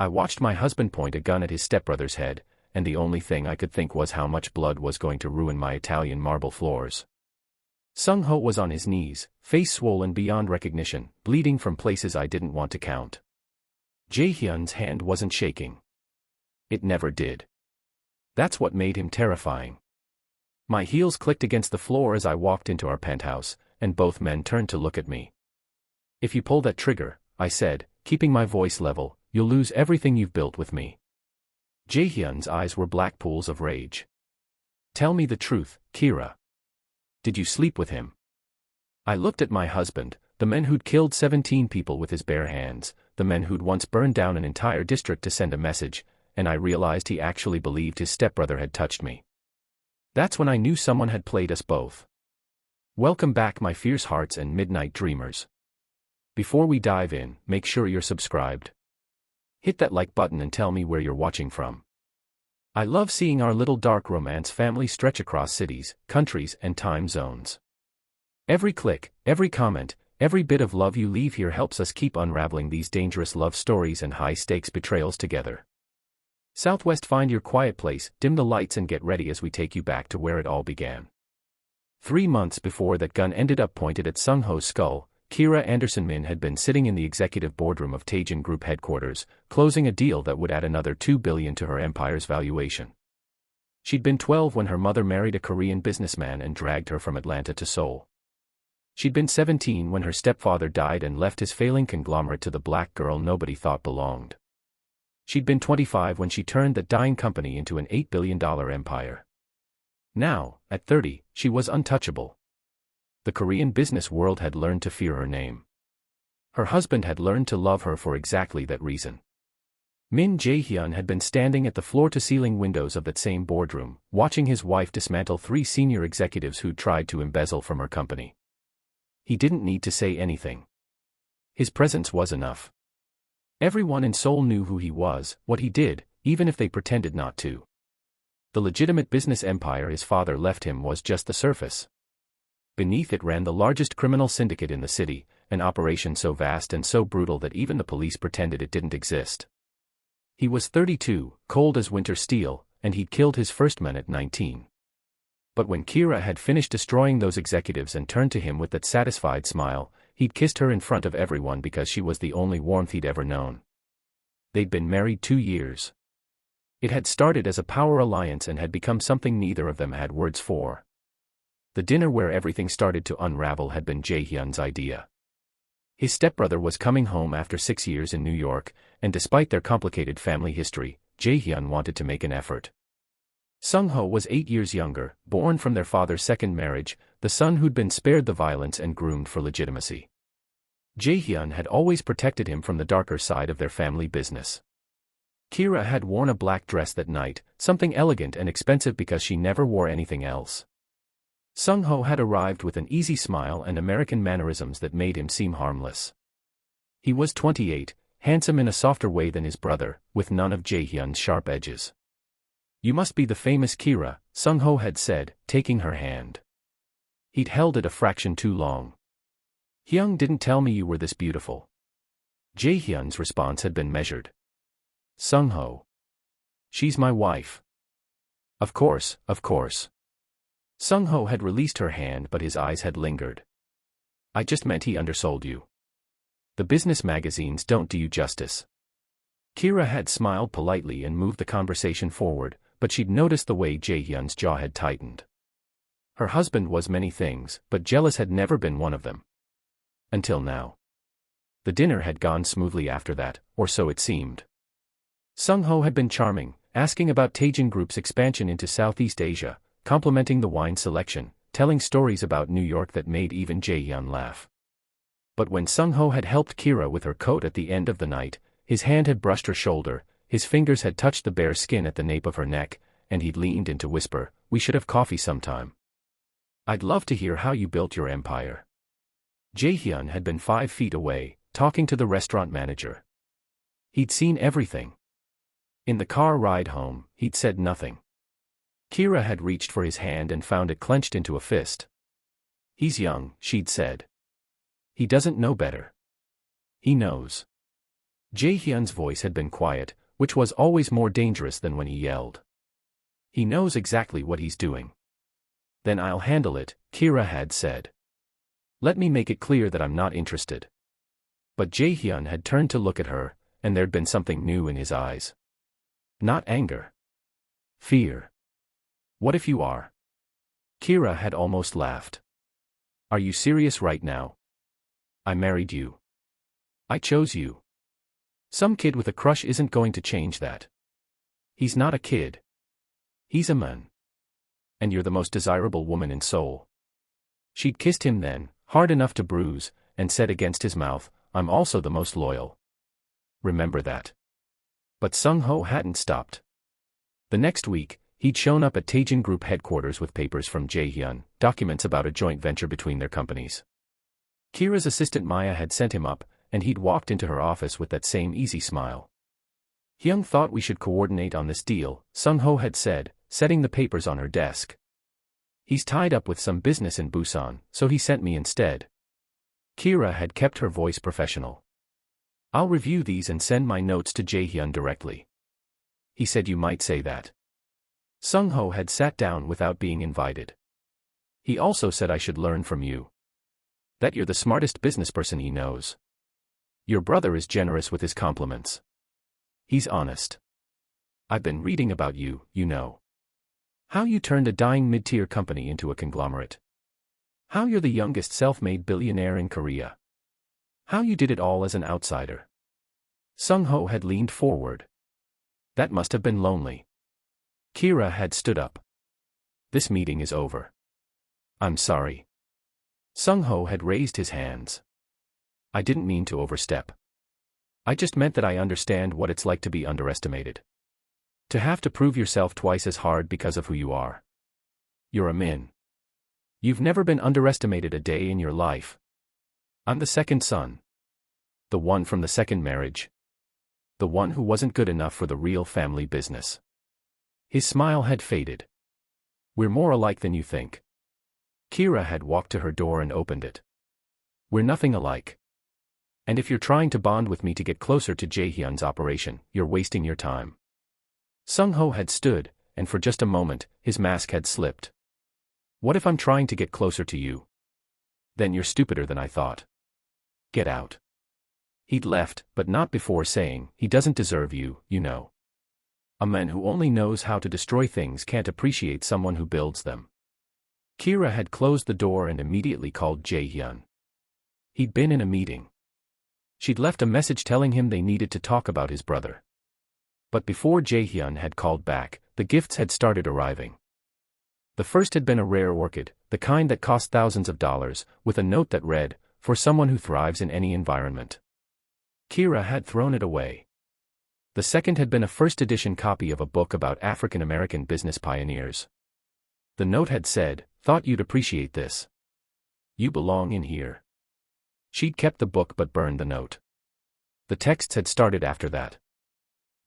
I watched my husband point a gun at his stepbrother's head, and the only thing I could think was how much blood was going to ruin my Italian marble floors. Sung-ho was on his knees, face swollen beyond recognition, bleeding from places I didn't want to count. Jae-hyun's hand wasn't shaking. It never did. That's what made him terrifying. My heels clicked against the floor as I walked into our penthouse, and both men turned to look at me. "If you pull that trigger," I said, keeping my voice level, "you'll lose everything you've built with me." Jae-hyun's eyes were black pools of rage. "Tell me the truth, Kira. Did you sleep with him?" I looked at my husband, the man who'd killed 17 people with his bare hands, the man who'd once burned down an entire district to send a message, and I realized he actually believed his stepbrother had touched me. That's when I knew someone had played us both. Welcome back, my fierce hearts and midnight dreamers. Before we dive in, make sure you're subscribed. Hit that like button and tell me where you're watching from. I love seeing our little dark romance family stretch across cities, countries, and time zones. Every click, every comment, every bit of love you leave here helps us keep unraveling these dangerous love stories and high-stakes betrayals together. Southwest, find your quiet place, dim the lights and get ready as we take you back to where it all began. 3 months before that gun ended up pointed at Sung-ho's skull, Kira Anderson-min had been sitting in the executive boardroom of Taejin Group headquarters, closing a deal that would add another $2 billion to her empire's valuation. She'd been 12 when her mother married a Korean businessman and dragged her from Atlanta to Seoul. She'd been 17 when her stepfather died and left his failing conglomerate to the black girl nobody thought belonged. She'd been 25 when she turned that dying company into an $8 billion empire. Now, at 30, she was untouchable. The Korean business world had learned to fear her name. Her husband had learned to love her for exactly that reason. Min Jae-hyun had been standing at the floor-to-ceiling windows of that same boardroom, watching his wife dismantle 3 senior executives who'd tried to embezzle from her company. He didn't need to say anything. His presence was enough. Everyone in Seoul knew who he was, what he did, even if they pretended not to. The legitimate business empire his father left him was just the surface. Beneath it ran the largest criminal syndicate in the city, an operation so vast and so brutal that even the police pretended it didn't exist. He was 32, cold as winter steel, and he'd killed his first man at 19. But when Kira had finished destroying those executives and turned to him with that satisfied smile, he'd kissed her in front of everyone because she was the only warmth he'd ever known. They'd been married 2 years. It had started as a power alliance and had become something neither of them had words for. The dinner where everything started to unravel had been Jae-hyun's idea. His stepbrother was coming home after 6 years in New York, and despite their complicated family history, Jae-hyun wanted to make an effort. Sung-ho was 8 years younger, born from their father's second marriage, the son who'd been spared the violence and groomed for legitimacy. Jae-hyun had always protected him from the darker side of their family business. Kira had worn a black dress that night, something elegant and expensive because she never wore anything else. Sung-ho had arrived with an easy smile and American mannerisms that made him seem harmless. He was 28, handsome in a softer way than his brother, with none of Jae-hyun's sharp edges. "You must be the famous Kira," Sung-ho had said, taking her hand. He'd held it a fraction too long. "Hyung didn't tell me you were this beautiful." Jae-hyun's response had been measured. "Sung-ho. She's my wife." Of course, of course." Sung-ho had released her hand but his eyes had lingered. "I just meant he undersold you. The business magazines don't do you justice." Kira had smiled politely and moved the conversation forward, but she'd noticed the way Jae-hyun's jaw had tightened. Her husband was many things, but jealous had never been one of them. Until now. The dinner had gone smoothly after that, or so it seemed. Sung-ho had been charming, asking about Taejin Group's expansion into Southeast Asia, complimenting the wine selection, telling stories about New York that made even Jae-hyun laugh. But when Sung-ho had helped Kira with her coat at the end of the night, his hand had brushed her shoulder, his fingers had touched the bare skin at the nape of her neck, and he'd leaned in to whisper, "We should have coffee sometime. I'd love to hear how you built your empire." Jae-hyun had been 5 feet away, talking to the restaurant manager. He'd seen everything. In the car ride home, he'd said nothing. Kira had reached for his hand and found it clenched into a fist. "He's young," she'd said. "He doesn't know better. He knows." Jae-hyun's voice had been quiet, which was always more dangerous than when he yelled. He knows exactly what he's doing. Then I'll handle it, Kira had said. Let me make it clear that I'm not interested. But Jae-hyun had turned to look at her, and there'd been something new in his eyes. Not anger. Fear. What if you are? Kira had almost laughed. Are you serious right now? I married you. I chose you. Some kid with a crush isn't going to change that. He's not a kid. He's a man. And you're the most desirable woman in Seoul. She'd kissed him then, hard enough to bruise, and said against his mouth, I'm also the most loyal. Remember that. But Sung-ho hadn't stopped. The next week, he'd shown up at Taejin Group headquarters with papers from Jae-hyun, documents about a joint venture between their companies. Kira's assistant Maya had sent him up, and he'd walked into her office with that same easy smile. Hyung thought we should coordinate on this deal, Sung-ho had said, setting the papers on her desk. He's tied up with some business in Busan, so he sent me instead. Kira had kept her voice professional. I'll review these and send my notes to Jae-hyun directly. He said you might say that. Sung-ho had sat down without being invited. He also said I should learn from you. That you're the smartest businessperson he knows. Your brother is generous with his compliments. He's honest. I've been reading about you, you know. How you turned a dying mid-tier company into a conglomerate. How you're the youngest self-made billionaire in Korea. How you did it all as an outsider. Sung-ho had leaned forward. That must have been lonely. Kira had stood up. This meeting is over. I'm sorry. Sung-ho had raised his hands. I didn't mean to overstep. I just meant that I understand what it's like to be underestimated. To have to prove yourself twice as hard because of who you are. You're a min. You've never been underestimated a day in your life. I'm the second son. The one from the second marriage. The one who wasn't good enough for the real family business. His smile had faded. We're more alike than you think. Kira had walked to her door and opened it. We're nothing alike. And if you're trying to bond with me to get closer to Jae-hyun's operation, you're wasting your time. Sung-ho had stood, and for just a moment, his mask had slipped. What if I'm trying to get closer to you? Then you're stupider than I thought. Get out. He'd left, but not before saying, he doesn't deserve you, you know. A man who only knows how to destroy things can't appreciate someone who builds them. Kira had closed the door and immediately called Jae-hyun. He'd been in a meeting. She'd left a message telling him they needed to talk about his brother. But before Jae-hyun had called back, the gifts had started arriving. The first had been a rare orchid, the kind that cost thousands of dollars, with a note that read, for someone who thrives in any environment. Kira had thrown it away. The second had been a first-edition copy of a book about African-American business pioneers. The note had said, thought you'd appreciate this. You belong in here. She'd kept the book but burned the note. The texts had started after that.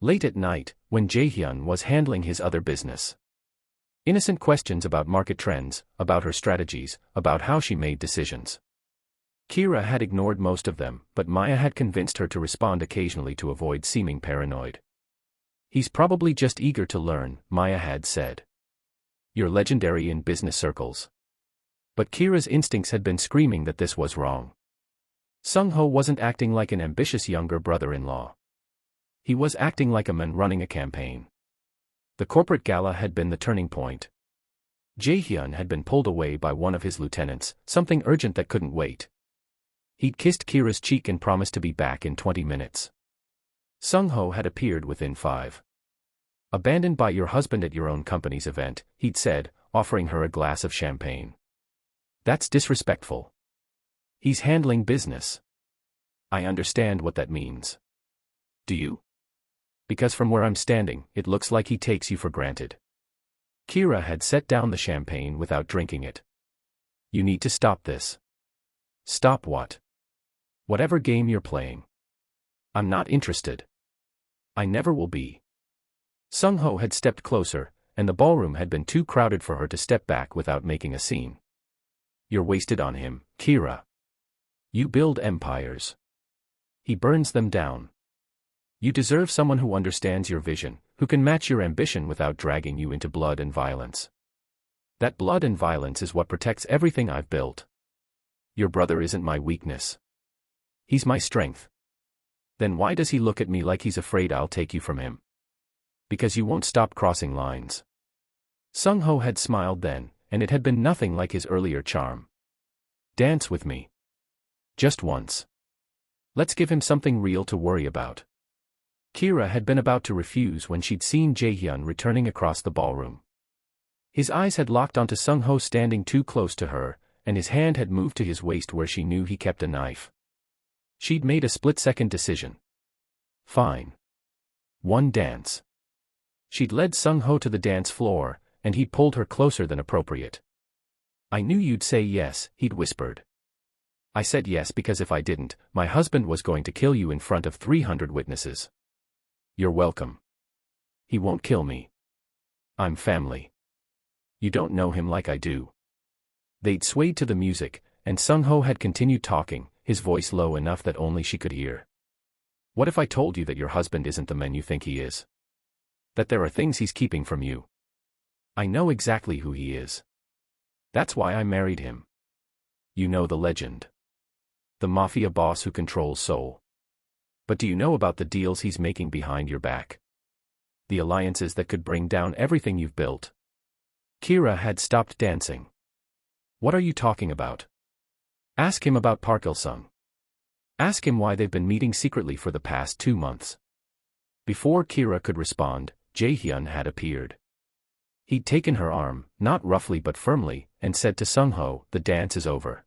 Late at night, when Jae-hyun was handling his other business. Innocent questions about market trends, about her strategies, about how she made decisions. Kira had ignored most of them, but Maya had convinced her to respond occasionally to avoid seeming paranoid. He's probably just eager to learn, Maya had said. You're legendary in business circles. But Kira's instincts had been screaming that this was wrong. Sung-ho wasn't acting like an ambitious younger brother-in-law. He was acting like a man running a campaign. The corporate gala had been the turning point. Jae-hyun had been pulled away by one of his lieutenants, something urgent that couldn't wait. He'd kissed Kira's cheek and promised to be back in 20 minutes. Sung-ho had appeared within 5. Abandoned by your husband at your own company's event, he'd said, offering her a glass of champagne. That's disrespectful. He's handling business. I understand what that means. Do you? Because from where I'm standing, it looks like he takes you for granted. Kira had set down the champagne without drinking it. You need to stop this. Stop what? Whatever game you're playing. I'm not interested. I never will be. Sung-ho had stepped closer, and the ballroom had been too crowded for her to step back without making a scene. You're wasted on him, Kira. You build empires. He burns them down. You deserve someone who understands your vision, who can match your ambition without dragging you into blood and violence. That blood and violence is what protects everything I've built. Your brother isn't my weakness. He's my strength. Then why does he look at me like he's afraid I'll take you from him? Because you won't stop crossing lines. Sung-ho had smiled then, and it had been nothing like his earlier charm. Dance with me. Just once. Let's give him something real to worry about. Kira had been about to refuse when she'd seen Jae-hyun returning across the ballroom. His eyes had locked onto Sung-ho standing too close to her, and his hand had moved to his waist where she knew he kept a knife. She'd made a split-second decision. Fine. One dance. She'd led Sung-ho to the dance floor, and he'd pulled her closer than appropriate. I knew you'd say yes, he'd whispered. I said yes because if I didn't, my husband was going to kill you in front of 300 witnesses. You're welcome. He won't kill me. I'm family. You don't know him like I do. They'd swayed to the music, and Sung-ho had continued talking, his voice low enough that only she could hear. What if I told you that your husband isn't the man you think he is? That there are things he's keeping from you? I know exactly who he is. That's why I married him. You know the legend. The Mafia boss who controls Seoul. But do you know about the deals he's making behind your back? The alliances that could bring down everything you've built? Kira had stopped dancing. What are you talking about? Ask him about Park Il-sung. Ask him why they've been meeting secretly for the past 2 months. Before Kira could respond, Jae-hyun had appeared. He'd taken her arm, not roughly but firmly, and said to Sung-ho, the dance is over.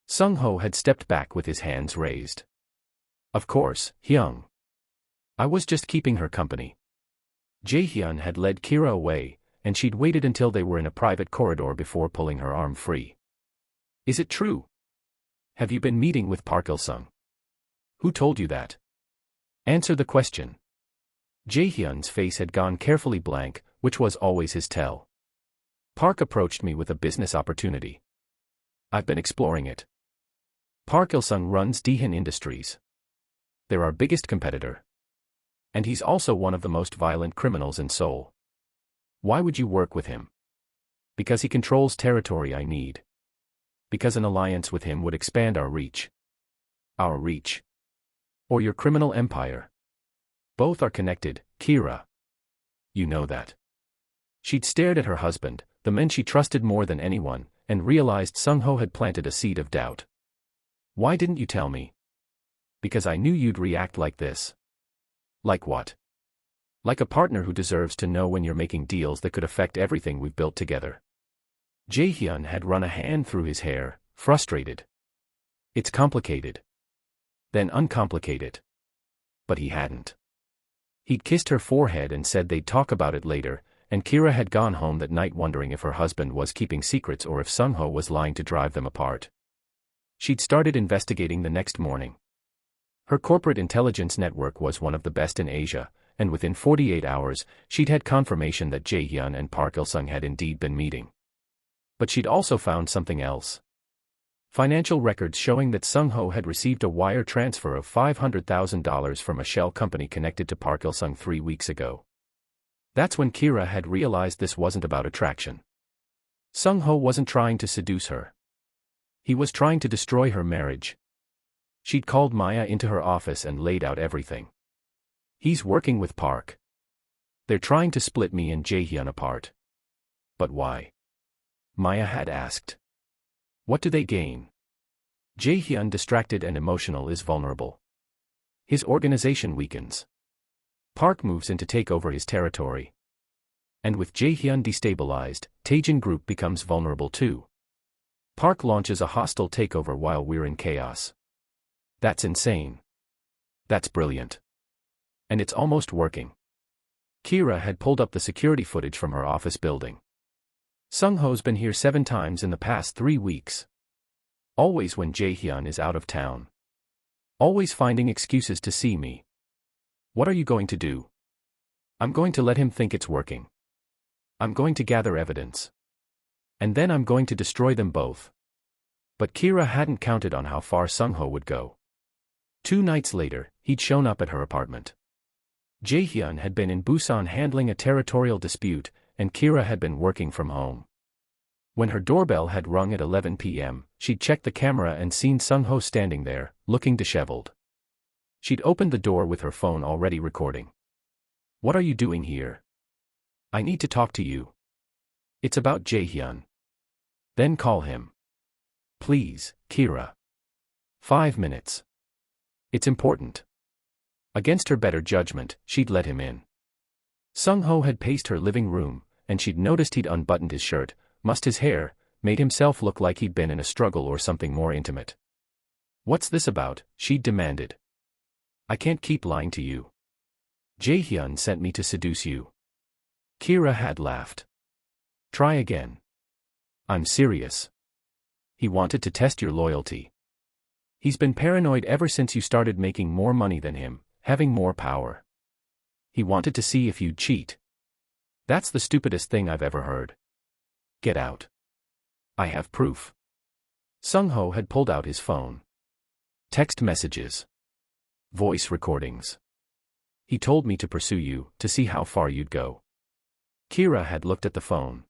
Sung-ho had stepped back with his hands raised. Of course, Hyung. I was just keeping her company. Jae-hyun had led Kira away, and she'd waited until they were in a private corridor before pulling her arm free. Is it true? Have you been meeting with Park Il-sung? Who told you that? Answer the question. Jae-hyun's face had gone carefully blank, which was always his tell. Park approached me with a business opportunity. I've been exploring it. Park Il-sung runs Daehin Industries. They're our biggest competitor. And he's also one of the most violent criminals in Seoul. Why would you work with him? Because he controls territory I need. Because an alliance with him would expand our reach. Our reach. Or your criminal empire. Both are connected, Kira. You know that. She'd stared at her husband, the man she trusted more than anyone, and realized Sung-ho had planted a seed of doubt. Why didn't you tell me? Because I knew you'd react like this. Like what? Like a partner who deserves to know when you're making deals that could affect everything we've built together. Jae-hyun had run a hand through his hair, frustrated. It's complicated. Then uncomplicate it. But he hadn't. He'd kissed her forehead and said they'd talk about it later, and Kira had gone home that night wondering if her husband was keeping secrets or if Sung-ho was lying to drive them apart. She'd started investigating the next morning. Her corporate intelligence network was one of the best in Asia, and within 48 hours, she'd had confirmation that Jae-hyun and Park Il-sung had indeed been meeting. But she'd also found something else. Financial records showing that Sung-ho had received a wire transfer of $500,000 from a shell company connected to Park Il-sung 3 weeks ago. That's when Kira had realized this wasn't about attraction. Sung-ho wasn't trying to seduce her. He was trying to destroy her marriage. She'd called Maya into her office and laid out everything. He's working with Park. They're trying to split me and Jae-hyun apart. But why? Maya had asked. What do they gain? Jae-hyun, distracted and emotional, is vulnerable. His organization weakens. Park moves in to take over his territory. And with Jae-hyun destabilized, Taejin Group becomes vulnerable too. Park launches a hostile takeover while we're in chaos. That's insane. That's brilliant. And it's almost working. Kira had pulled up the security footage from her office building. Sung-ho's been here 7 times in the past 3 weeks. Always when Jae-hyun is out of town. Always finding excuses to see me. What are you going to do? I'm going to let him think it's working. I'm going to gather evidence. And then I'm going to destroy them both. But Kira hadn't counted on how far Sung-ho would go. 2 nights later, he'd shown up at her apartment. Jae-hyun had been in Busan handling a territorial dispute, and Kira had been working from home. When her doorbell had rung at 11 p.m., she'd checked the camera and seen Sung-ho standing there, looking disheveled. She'd opened the door with her phone already recording. "What are you doing here? I need to talk to you. It's about Jae-hyun." "Then call him. Please, Kira. 5 minutes. It's important." Against her better judgment, she'd let him in. Sung-ho had paced her living room, and she'd noticed he'd unbuttoned his shirt, mussed his hair, made himself look like he'd been in a struggle or something more intimate. "What's this about?" she'd demanded. "I can't keep lying to you. Jae-hyun sent me to seduce you." Kira had laughed. "Try again. I'm serious. He wanted to test your loyalty. He's been paranoid ever since you started making more money than him, having more power. He wanted to see if you'd cheat. That's the stupidest thing I've ever heard. Get out. I have proof." Sung-ho had pulled out his phone. Text messages. Voice recordings. "He told me to pursue you, to see how far you'd go." Kira had looked at the phone.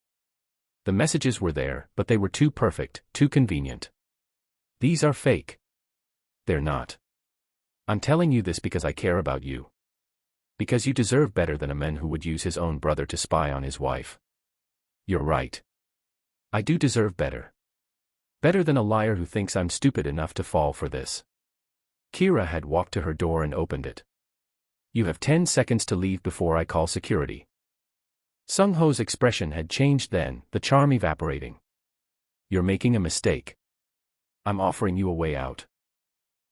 The messages were there, but they were too perfect, too convenient. "These are fake." "They're not. I'm telling you this because I care about you. Because you deserve better than a man who would use his own brother to spy on his wife." "You're right. I do deserve better. Better than a liar who thinks I'm stupid enough to fall for this." Kira had walked to her door and opened it. "You have 10 seconds to leave before I call security." Sung-ho's expression had changed then, the charm evaporating. "You're making a mistake. I'm offering you a way out."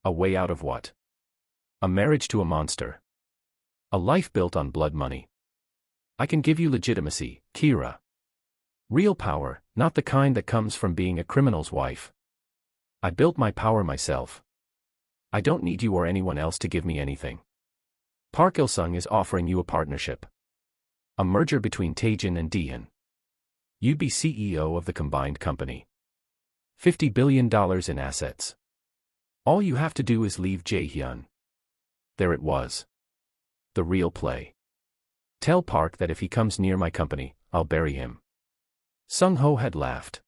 "A way out of what?" "A marriage to a monster. A life built on blood money. I can give you legitimacy, Kira. Real power, not the kind that comes from being a criminal's wife. I built my power myself. I don't need you or anyone else to give me anything. Park Il-sung is offering you a partnership. A merger between Taejin and Daehyun. You'd be CEO of the combined company. $50 billion in assets. All you have to do is leave Jae-hyun." There it was. The real play. "Tell Park that if he comes near my company, I'll bury him." Sung-ho had laughed.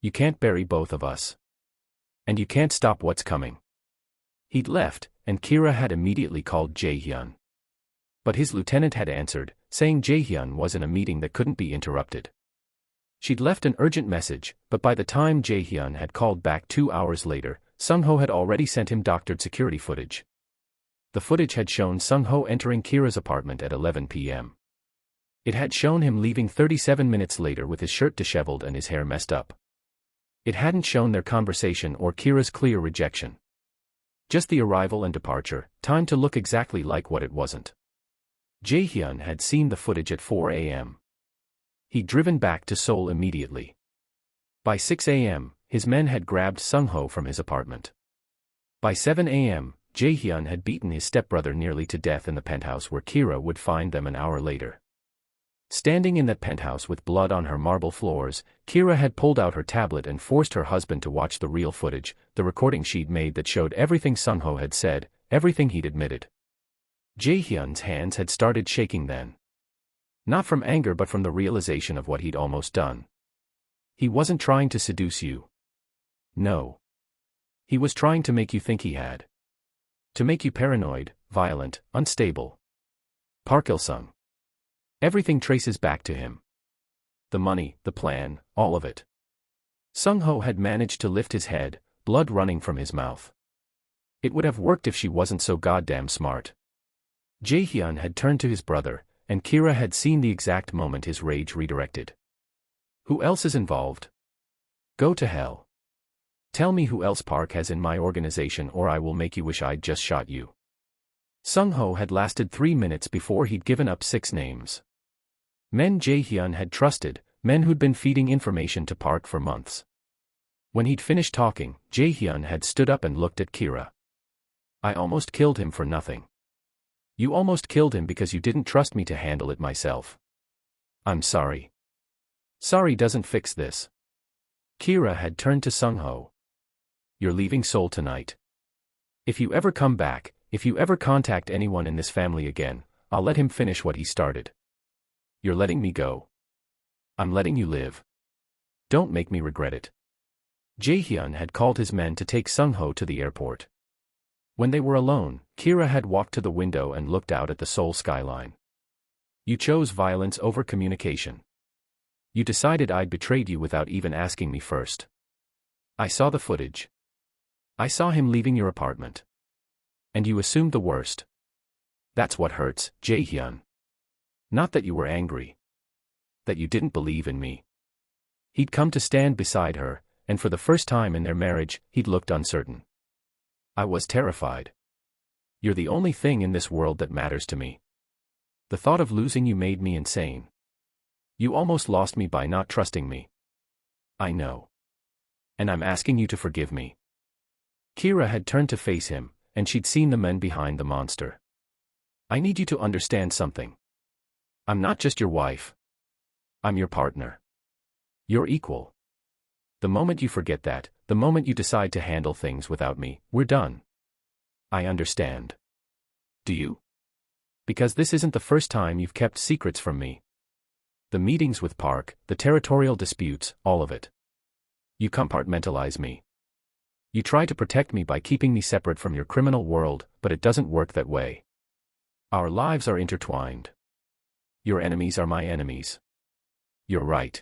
"You can't bury both of us. And you can't stop what's coming." He'd left, and Kira had immediately called Jae-hyun. But his lieutenant had answered, saying Jae-hyun was in a meeting that couldn't be interrupted. She'd left an urgent message, but by the time Jae-hyun had called back 2 hours later, Sung-ho had already sent him doctored security footage. The footage had shown Sung-ho entering Kira's apartment at 11 p.m. It had shown him leaving 37 minutes later with his shirt disheveled and his hair messed up. It hadn't shown their conversation or Kira's clear rejection. Just the arrival and departure, timed to look exactly like what it wasn't. Jae-hyun had seen the footage at 4 a.m. He'd driven back to Seoul immediately. By 6 a.m., his men had grabbed Sung-ho from his apartment. By 7 a.m., Jae-hyun had beaten his stepbrother nearly to death in the penthouse where Kira would find them an hour later. Standing in that penthouse with blood on her marble floors, Kira had pulled out her tablet and forced her husband to watch the real footage, the recording she'd made that showed everything Sung-ho had said, everything he'd admitted. Jae-hyun's hands had started shaking then. Not from anger but from the realization of what he'd almost done. He wasn't trying to seduce you. No. He was trying to make you think he had. To make you paranoid, violent, unstable. Park Il-sung. Everything traces back to him. The money, the plan, all of it. Sung-ho had managed to lift his head, blood running from his mouth. It would have worked if she wasn't so goddamn smart. Jae-hyun had turned to his brother, and Kira had seen the exact moment his rage redirected. Who else is involved? Go to hell. Tell me who else Park has in my organization or I will make you wish I'd just shot you. Sung-ho had lasted 3 minutes before he'd given up 6 names. Men Jae-hyun had trusted, men who'd been feeding information to Park for months. When he'd finished talking, Jae-hyun had stood up and looked at Kira. I almost killed him for nothing. You almost killed him because you didn't trust me to handle it myself. I'm sorry. Sorry doesn't fix this. Kira had turned to Sung-ho. You're leaving Seoul tonight. If you ever come back, if you ever contact anyone in this family again, I'll let him finish what he started. You're letting me go. I'm letting you live. Don't make me regret it. Jae-hyun had called his men to take Sung-ho to the airport. When they were alone, Kira had walked to the window and looked out at the Seoul skyline. You chose violence over communication. You decided I'd betrayed you without even asking me first. I saw the footage. I saw him leaving your apartment. And you assumed the worst. That's what hurts, Jae-hyun. Not that you were angry. That you didn't believe in me. He'd come to stand beside her, and for the first time in their marriage, he'd looked uncertain. I was terrified. You're the only thing in this world that matters to me. The thought of losing you made me insane. You almost lost me by not trusting me. I know. And I'm asking you to forgive me. Kira had turned to face him, and she'd seen the men behind the monster. I need you to understand something. I'm not just your wife. I'm your partner. You're equal. The moment you forget that, the moment you decide to handle things without me, we're done. I understand. Do you? Because this isn't the first time you've kept secrets from me. The meetings with Park, the territorial disputes, all of it. You compartmentalize me. You try to protect me by keeping me separate from your criminal world, but it doesn't work that way. Our lives are intertwined. Your enemies are my enemies. You're right.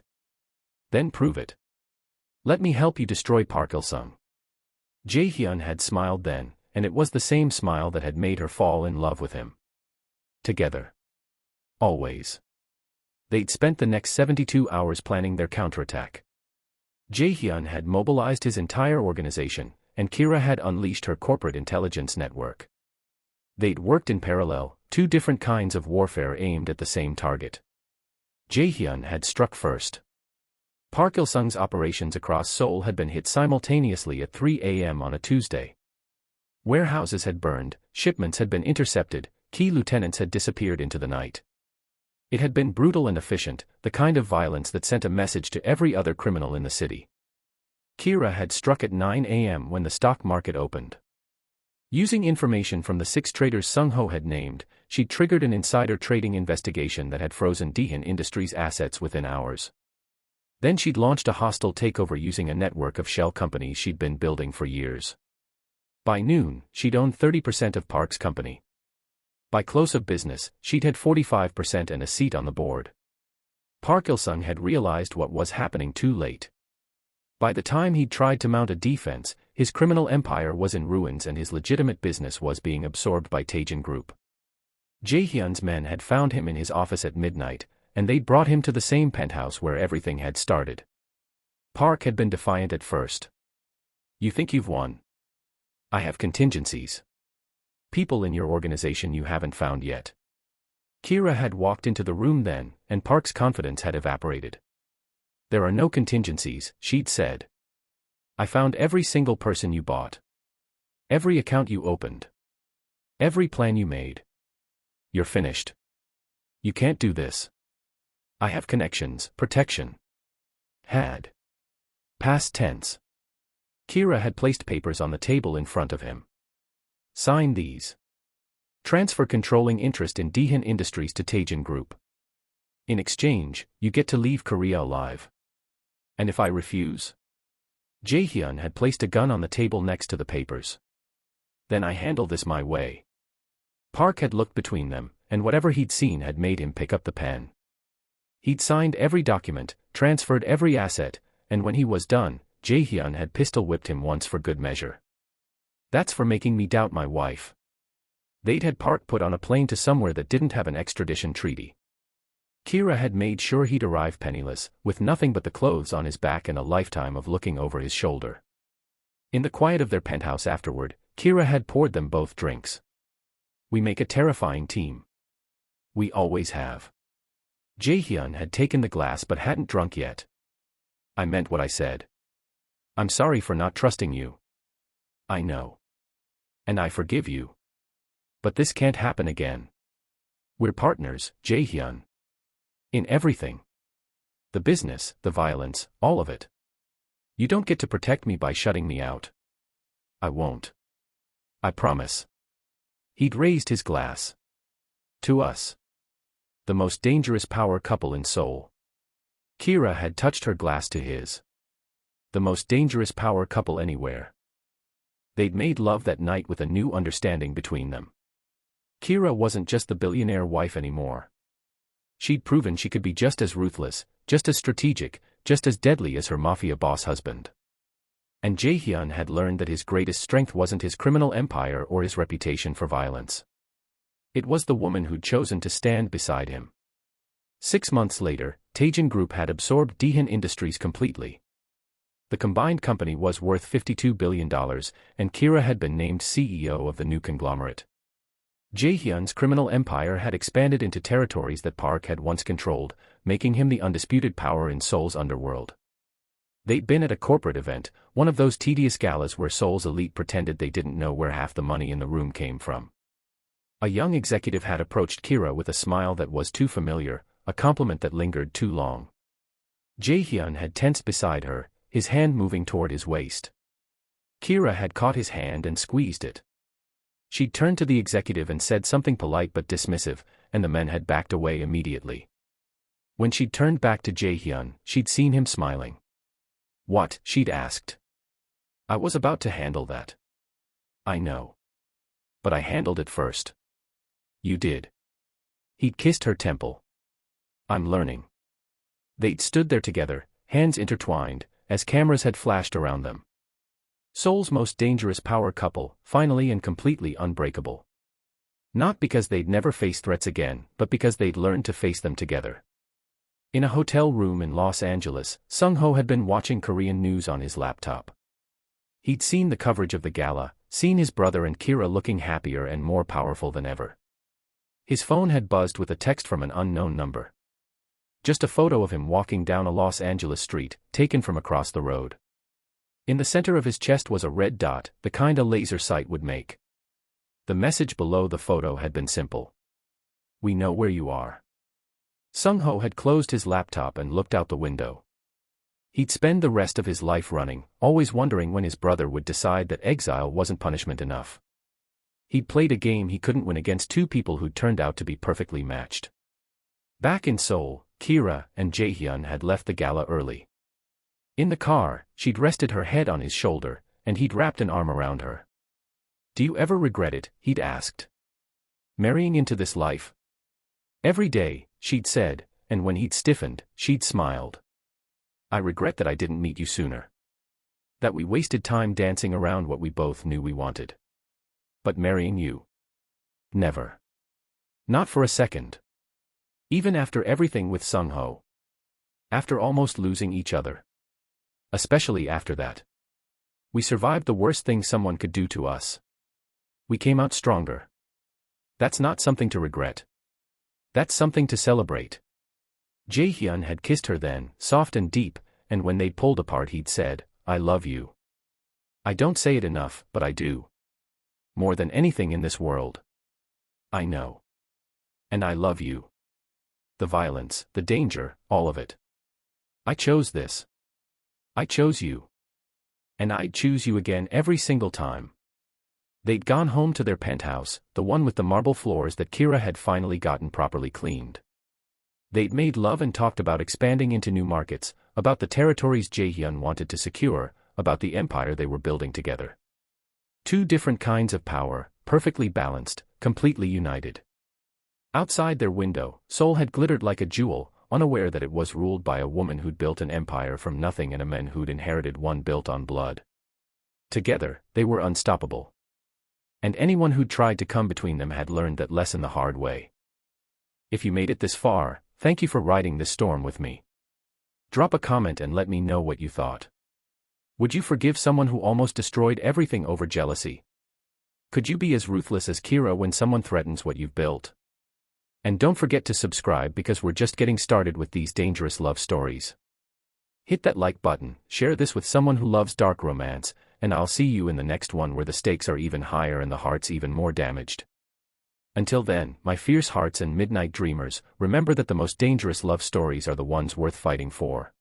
Then prove it. Let me help you destroy Park Il-sung. Jae-hyun had smiled then, and it was the same smile that had made her fall in love with him. Together. Always. They'd spent the next 72 hours planning their counterattack. Jae-hyun had mobilized his entire organization, and Kira had unleashed her corporate intelligence network. They'd worked in parallel, two different kinds of warfare aimed at the same target. Jae-hyun had struck first. Park Il-sung's operations across Seoul had been hit simultaneously at 3 a.m. on a Tuesday. Warehouses had burned, shipments had been intercepted, key lieutenants had disappeared into the night. It had been brutal and efficient, the kind of violence that sent a message to every other criminal in the city. Kira had struck at 9 a.m. when the stock market opened. Using information from the 6 traders Sung-ho had named, she triggered an insider trading investigation that had frozen Daehan Industries' assets within hours. Then she'd launched a hostile takeover using a network of shell companies she'd been building for years. By noon, she'd owned 30% of Park's company. By close of business, she'd had 45% and a seat on the board. Park Il-sung had realized what was happening too late. By the time he'd tried to mount a defense, his criminal empire was in ruins and his legitimate business was being absorbed by Taejin Group. Jae-hyun's men had found him in his office at midnight, and they'd brought him to the same penthouse where everything had started. Park had been defiant at first. You think you've won? I have contingencies. People in your organization you haven't found yet. Kira had walked into the room then, and Park's confidence had evaporated. There are no contingencies, she'd said. I found every single person you bought. Every account you opened. Every plan you made. You're finished. You can't do this. I have connections, protection. Had. Past tense. Kira had placed papers on the table in front of him. Sign these. Transfer controlling interest in Daehan Industries to Taejin Group. In exchange, you get to leave Korea alive. And if I refuse? Jae-hyun had placed a gun on the table next to the papers. Then I handle this my way. Park had looked between them, and whatever he'd seen had made him pick up the pen. He'd signed every document, transferred every asset, and when he was done, Jae-hyun had pistol-whipped him once for good measure. That's for making me doubt my wife. They'd had Park put on a plane to somewhere that didn't have an extradition treaty. Kira had made sure he'd arrive penniless, with nothing but the clothes on his back and a lifetime of looking over his shoulder. In the quiet of their penthouse afterward, Kira had poured them both drinks. We make a terrifying team. We always have. Jae-hyun had taken the glass but hadn't drunk yet. I meant what I said. I'm sorry for not trusting you. I know. And I forgive you. But this can't happen again. We're partners, Jae-hyun. In everything. The business, the violence, all of it. You don't get to protect me by shutting me out. I won't. I promise. He'd raised his glass. To us. The most dangerous power couple in Seoul. Kira had touched her glass to his. The most dangerous power couple anywhere. They'd made love that night with a new understanding between them. Kira wasn't just the billionaire wife anymore. She'd proven she could be just as ruthless, just as strategic, just as deadly as her mafia boss husband. And Jae-hyun had learned that his greatest strength wasn't his criminal empire or his reputation for violence. It was the woman who'd chosen to stand beside him. 6 months later, Taejin Group had absorbed Daehan Industries completely. The combined company was worth $52 billion, and Kira had been named CEO of the new conglomerate. Jae-hyun's criminal empire had expanded into territories that Park had once controlled, making him the undisputed power in Seoul's underworld. They'd been at a corporate event, one of those tedious galas where Seoul's elite pretended they didn't know where half the money in the room came from. A young executive had approached Kira with a smile that was too familiar, a compliment that lingered too long. Jae-hyun had tensed beside her, his hand moving toward his waist. Kira had caught his hand and squeezed it. She'd turned to the executive and said something polite but dismissive, and the men had backed away immediately. When she'd turned back to Jae-hyun, she'd seen him smiling. "What?" she'd asked. "I was about to handle that." "I know. But I handled it first." "You did." He'd kissed her temple. "I'm learning." They'd stood there together, hands intertwined, as cameras had flashed around them. Seoul's most dangerous power couple, finally and completely unbreakable. Not because they'd never face threats again, but because they'd learned to face them together. In a hotel room in Los Angeles, Sung-ho had been watching Korean news on his laptop. He'd seen the coverage of the gala, seen his brother and Kira looking happier and more powerful than ever. His phone had buzzed with a text from an unknown number. Just a photo of him walking down a Los Angeles street, taken from across the road. In the center of his chest was a red dot, the kind a laser sight would make. The message below the photo had been simple. "We know where you are." Sung-ho had closed his laptop and looked out the window. He'd spend the rest of his life running, always wondering when his brother would decide that exile wasn't punishment enough. He'd played a game he couldn't win against two people who'd turned out to be perfectly matched. Back in Seoul, Kira and Jae-hyun had left the gala early. In the car, she'd rested her head on his shoulder, and he'd wrapped an arm around her. "Do you ever regret it?" he'd asked. "Marrying into this life?" "Every day," she'd said, and when he'd stiffened, she'd smiled. "I regret that I didn't meet you sooner. That we wasted time dancing around what we both knew we wanted. But marrying you? Never. Not for a second. Even after everything with Sung-ho. After almost losing each other. Especially after that. We survived the worst thing someone could do to us. We came out stronger. That's not something to regret. That's something to celebrate." Jae-hyun had kissed her then, soft and deep, and when they'd pulled apart he'd said, "I love you. I don't say it enough, but I do. More than anything in this world. I know. And I love you. The violence, the danger, all of it. I chose this. I chose you. And I'd choose you again every single time." They'd gone home to their penthouse, the one with the marble floors that Kira had finally gotten properly cleaned. They'd made love and talked about expanding into new markets, about the territories Jae-hyun wanted to secure, about the empire they were building together. Two different kinds of power, perfectly balanced, completely united. Outside their window, Seoul had glittered like a jewel, unaware that it was ruled by a woman who'd built an empire from nothing and a man who'd inherited one built on blood. Together, they were unstoppable. And anyone who'd tried to come between them had learned that lesson the hard way. If you made it this far, thank you for riding this storm with me. Drop a comment and let me know what you thought. Would you forgive someone who almost destroyed everything over jealousy? Could you be as ruthless as Kira when someone threatens what you've built? And don't forget to subscribe because we're just getting started with these dangerous love stories. Hit that like button, share this with someone who loves dark romance, and I'll see you in the next one where the stakes are even higher and the heart's even more damaged. Until then, my fierce hearts and midnight dreamers, remember that the most dangerous love stories are the ones worth fighting for.